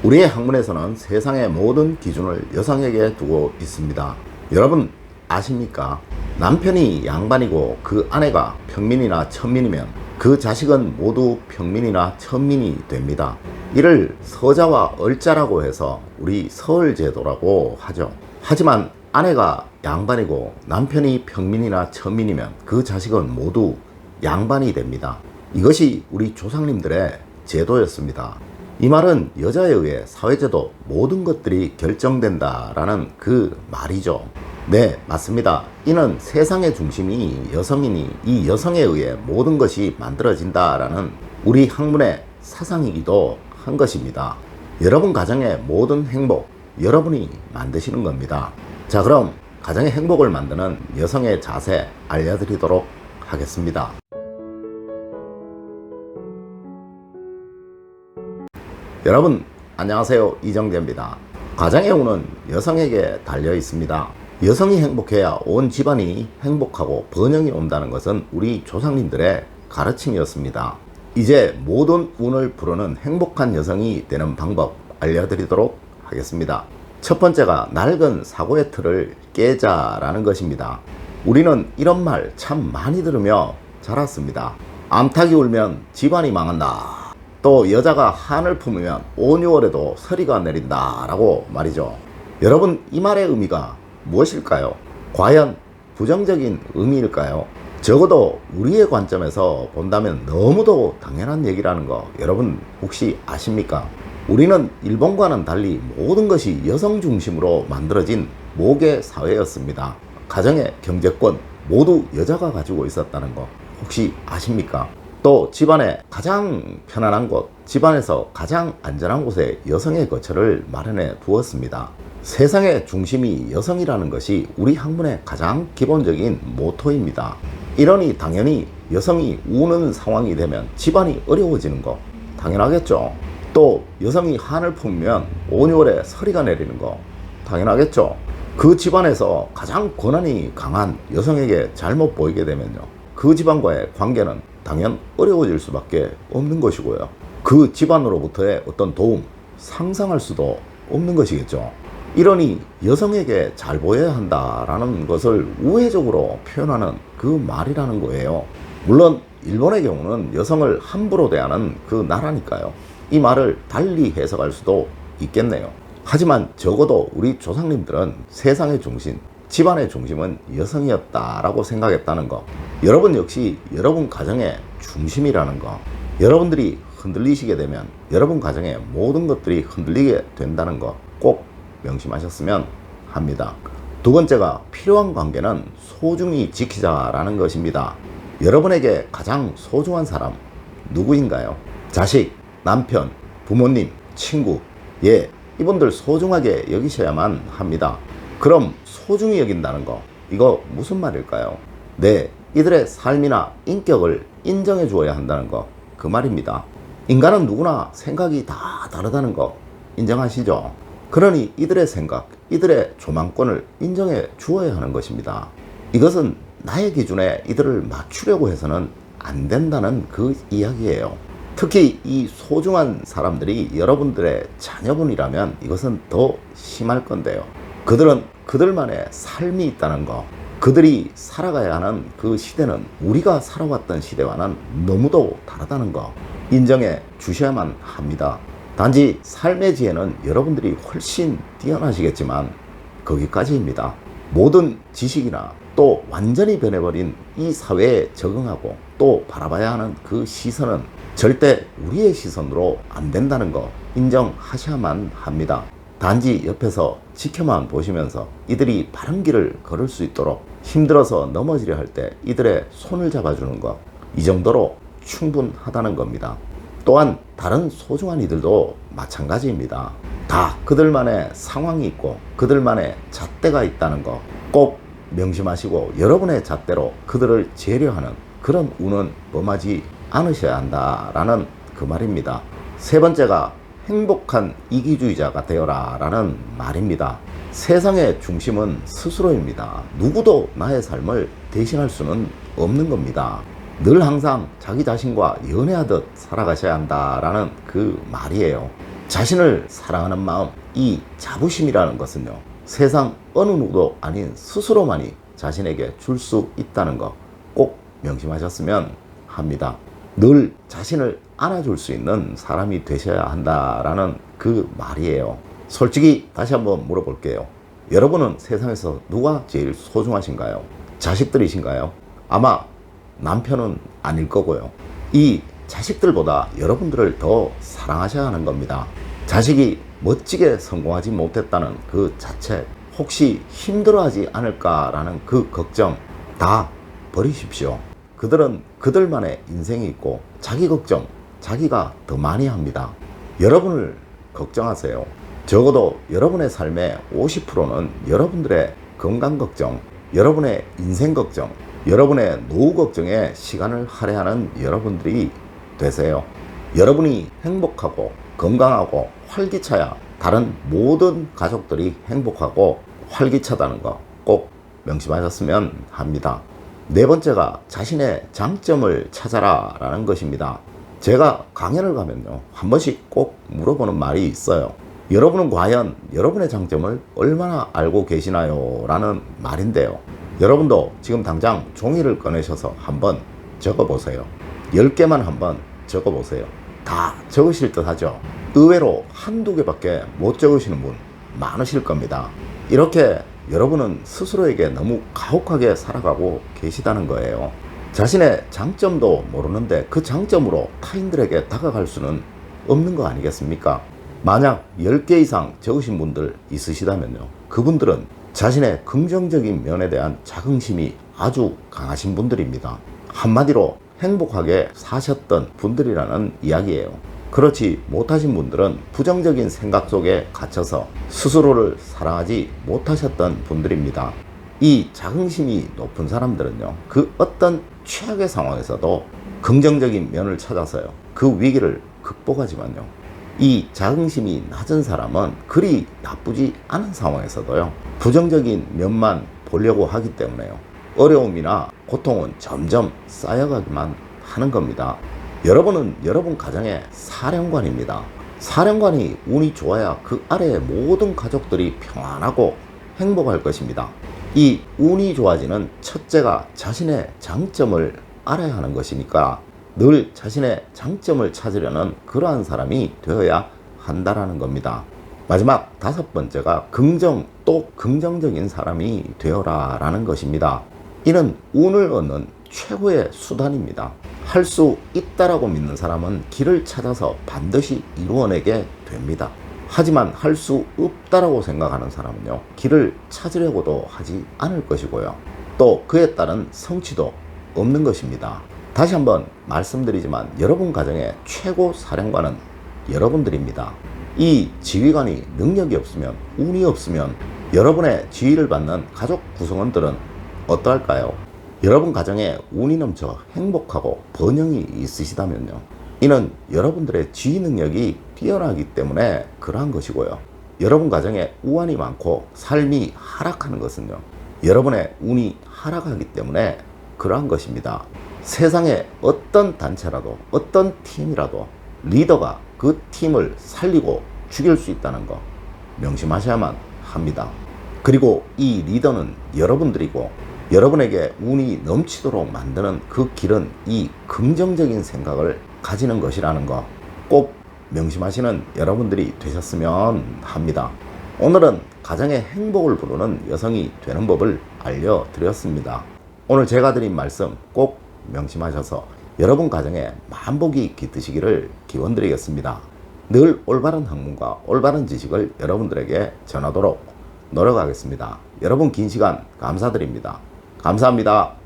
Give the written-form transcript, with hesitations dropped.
우리의 학문에서는 세상의 모든 기준을 여성에게 두고 있습니다. 여러분 아십니까? 남편이 양반이고 그 아내가 평민이나 천민이면 그 자식은 모두 평민이나 천민이 됩니다. 이를 서자와 얼자라고 해서 우리 서얼제도라고 하죠. 하지만 아내가 양반이고 남편이 평민이나 천민이면 그 자식은 모두 양반이 됩니다. 이것이 우리 조상님들의 제도였습니다. 이 말은 여자에 의해 사회제도 모든 것들이 결정된다라는 그 말이죠. 네, 맞습니다. 이는 세상의 중심이 여성이니 이 여성에 의해 모든 것이 만들어진다라는 우리 학문의 사상이기도 한 것입니다. 여러분 가정의 모든 행복, 여러분이 만드시는 겁니다. 자, 그럼 가정의 행복을 만드는 여성의 자세 알려드리도록 하겠습니다. 여러분 안녕하세요, 이정재입니다. 가정의 운은 여성에게 달려 있습니다. 여성이 행복해야 온 집안이 행복하고 번영이 온다는 것은 우리 조상님들의 가르침이었습니다. 이제 모든 운을 부르는 행복한 여성이 되는 방법 알려드리도록 하겠습니다. 첫 번째가 낡은 사고의 틀을 깨자라는 것입니다. 우리는 이런 말 참 많이 들으며 자랐습니다. 암탉이 울면 집안이 망한다. 또 여자가 한을 품으면 5, 6월에도 서리가 내린다 라고 말이죠. 여러분 이 말의 의미가 무엇일까요? 과연 부정적인 의미일까요? 적어도 우리의 관점에서 본다면 너무도 당연한 얘기라는 거 여러분 혹시 아십니까? 우리는 일본과는 달리 모든 것이 여성 중심으로 만들어진 모계 사회였습니다. 가정의 경제권 모두 여자가 가지고 있었다는 거 혹시 아십니까? 또 집안의 가장 편안한 곳, 집안에서 가장 안전한 곳에 여성의 거처를 마련해 두었습니다. 세상의 중심이 여성이라는 것이 우리 학문의 가장 기본적인 모토입니다. 이러니 당연히 여성이 우는 상황이 되면 집안이 어려워지는 거 당연하겠죠. 또 여성이 한을 품으면 5, 6월에 서리가 내리는 거 당연하겠죠. 그 집안에서 가장 권한이 강한 여성에게 잘못 보이게 되면요, 그 집안과의 관계는 당연 어려워질 수밖에 없는 것이고요. 그 집안으로부터의 어떤 도움 상상할 수도 없는 것이겠죠. 이러니 여성에게 잘 보여야 한다라는 것을 우회적으로 표현하는 그 말이라는 거예요. 물론 일본의 경우는 여성을 함부로 대하는 그 나라니까요. 이 말을 달리 해석할 수도 있겠네요. 하지만 적어도 우리 조상님들은 세상의 중심, 집안의 중심은 여성이었다라고 생각했다는 거, 여러분 역시 여러분 가정의 중심이라는 거, 여러분들이 흔들리시게 되면 여러분 가정의 모든 것들이 흔들리게 된다는 거 꼭 명심하셨으면 합니다. 두 번째가 필요한 관계는 소중히 지키자라는 것입니다. 여러분에게 가장 소중한 사람 누구인가요? 자식, 남편, 부모님, 친구, 이분들 소중하게 여기셔야만 합니다. 그럼 소중히 여긴다는 거 이거 무슨 말일까요? 네, 이들의 삶이나 인격을 인정해 주어야 한다는 거 그 말입니다. 인간은 누구나 생각이 다 다르다는 거 인정하시죠? 그러니 이들의 생각, 이들의 조망권을 인정해 주어야 하는 것입니다. 이것은 나의 기준에 이들을 맞추려고 해서는 안 된다는 그 이야기예요. 특히 이 소중한 사람들이 여러분들의 자녀분이라면 이것은 더 심할 건데요. 그들은 그들만의 삶이 있다는 거, 그들이 살아가야 하는 그 시대는 우리가 살아왔던 시대와는 너무도 다르다는 거 인정해 주셔야만 합니다. 단지 삶의 지혜는 여러분들이 훨씬 뛰어나시겠지만 거기까지입니다. 모든 지식이나 또 완전히 변해버린 이 사회에 적응하고 또 바라봐야 하는 그 시선은 절대 우리의 시선으로 안 된다는 거 인정하셔야만 합니다. 단지 옆에서 지켜만 보시면서 이들이 바른 길을 걸을 수 있도록 힘들어서 넘어지려 할 때 이들의 손을 잡아주는 것, 이 정도로 충분하다는 겁니다. 또한 다른 소중한 이들도 마찬가지입니다. 다 그들만의 상황이 있고 그들만의 잣대가 있다는 거 꼭 명심하시고 여러분의 잣대로 그들을 재려하는 그런 운은 범하지 않으셔야 한다라는 그 말입니다. 세 번째가 행복한 이기주의자가 되어라 라는 말입니다. 세상의 중심은 스스로입니다. 누구도 나의 삶을 대신할 수는 없는 겁니다. 늘 항상 자기 자신과 연애하듯 살아가셔야 한다라는 그 말이에요. 자신을 사랑하는 마음, 이 자부심이라는 것은요, 세상 어느 누구도 아닌 스스로만이 자신에게 줄 수 있다는 거 꼭 명심하셨으면 합니다. 늘 자신을 안아줄 수 있는 사람이 되셔야 한다라는 그 말이에요. 솔직히 다시 한번 물어볼게요. 여러분은 세상에서 누가 제일 소중하신가요? 자식들이신가요? 아마 남편은 아닐 거고요. 이 자식들보다 여러분들을 더 사랑하셔야 하는 겁니다. 자식이 멋지게 성공하지 못했다는 그 자책, 혹시 힘들어하지 않을까라는 그 걱정 다 버리십시오. 그들은 그들만의 인생이 있고 자기 걱정 자기가 더 많이 합니다. 여러분을 걱정하세요. 적어도 여러분의 삶의 50%는 여러분들의 건강 걱정, 여러분의 인생 걱정, 여러분의 노후 걱정에 시간을 할애하는 여러분들이 되세요. 여러분이 행복하고 건강하고 활기차야 다른 모든 가족들이 행복하고 활기차다는 거 꼭 명심하셨으면 합니다. 네 번째가 자신의 장점을 찾아라 라는 것입니다. 제가 강연을 가면요, 한 번씩 꼭 물어보는 말이 있어요. 여러분은 과연 여러분의 장점을 얼마나 알고 계시나요? 라는 말인데요. 여러분도 지금 당장 종이를 꺼내셔서 한번 적어보세요. 10개만 한번 적어보세요. 다 적으실 듯 하죠? 의외로 한두 개밖에 못 적으시는 분 많으실 겁니다. 이렇게 여러분은 스스로에게 너무 가혹하게 살아가고 계시다는 거예요. 자신의 장점도 모르는데 그 장점으로 타인들에게 다가갈 수는 없는 거 아니겠습니까? 만약 10개 이상 적으신 분들 있으시다면요, 그분들은 자신의 긍정적인 면에 대한 자긍심이 아주 강하신 분들입니다. 한마디로 행복하게 사셨던 분들이라는 이야기예요. 그렇지 못하신 분들은 부정적인 생각 속에 갇혀서 스스로를 사랑하지 못하셨던 분들입니다. 이 자긍심이 높은 사람들은요, 그 어떤 최악의 상황에서도 긍정적인 면을 찾아서요, 그 위기를 극복하지만요, 이 자긍심이 낮은 사람은 그리 나쁘지 않은 상황에서도요, 부정적인 면만 보려고 하기 때문에요, 어려움이나 고통은 점점 쌓여가기만 하는 겁니다. 여러분은 여러분 가정의 사령관입니다. 사령관이 운이 좋아야 그 아래의 모든 가족들이 평안하고 행복할 것입니다. 이 운이 좋아지는 첫째가 자신의 장점을 알아야 하는 것이니까 늘 자신의 장점을 찾으려는 그러한 사람이 되어야 한다라는 겁니다. 마지막 5번째가 또 긍정적인 사람이 되어라 라는 것입니다. 이는 운을 얻는 최고의 수단입니다. 할 수 있다라고 믿는 사람은 길을 찾아서 반드시 이루어내게 됩니다. 하지만 할 수 없다라고 생각하는 사람은요, 길을 찾으려고도 하지 않을 것이고요, 또 그에 따른 성취도 없는 것입니다. 다시 한번 말씀드리지만 여러분 가정의 최고 사령관은 여러분들입니다. 이 지휘관이 능력이 없으면, 운이 없으면 여러분의 지휘를 받는 가족 구성원들은 어떠할까요? 여러분 가정에 운이 넘쳐 행복하고 번영이 있으시다면요, 이는 여러분들의 지휘 능력이 뛰어나기 때문에 그러한 것이고요, 여러분 가정에 우환이 많고 삶이 하락하는 것은요, 여러분의 운이 하락하기 때문에 그러한 것입니다. 세상에 어떤 단체라도 어떤 팀이라도 리더가 그 팀을 살리고 죽일 수 있다는 거 명심하셔야만 합니다. 그리고 이 리더는 여러분들이고, 여러분에게 운이 넘치도록 만드는 그 길은 이 긍정적인 생각을 가지는 것이라는 거 꼭 명심하시는 여러분들이 되셨으면 합니다. 오늘은 가정의 행복을 부르는 여성이 되는 법을 알려드렸습니다. 오늘 제가 드린 말씀 꼭 명심하셔서 여러분 가정에 만복이 깃드시기를 기원드리겠습니다. 늘 올바른 학문과 올바른 지식을 여러분들에게 전하도록 노력하겠습니다. 여러분 긴 시간 감사드립니다. 감사합니다.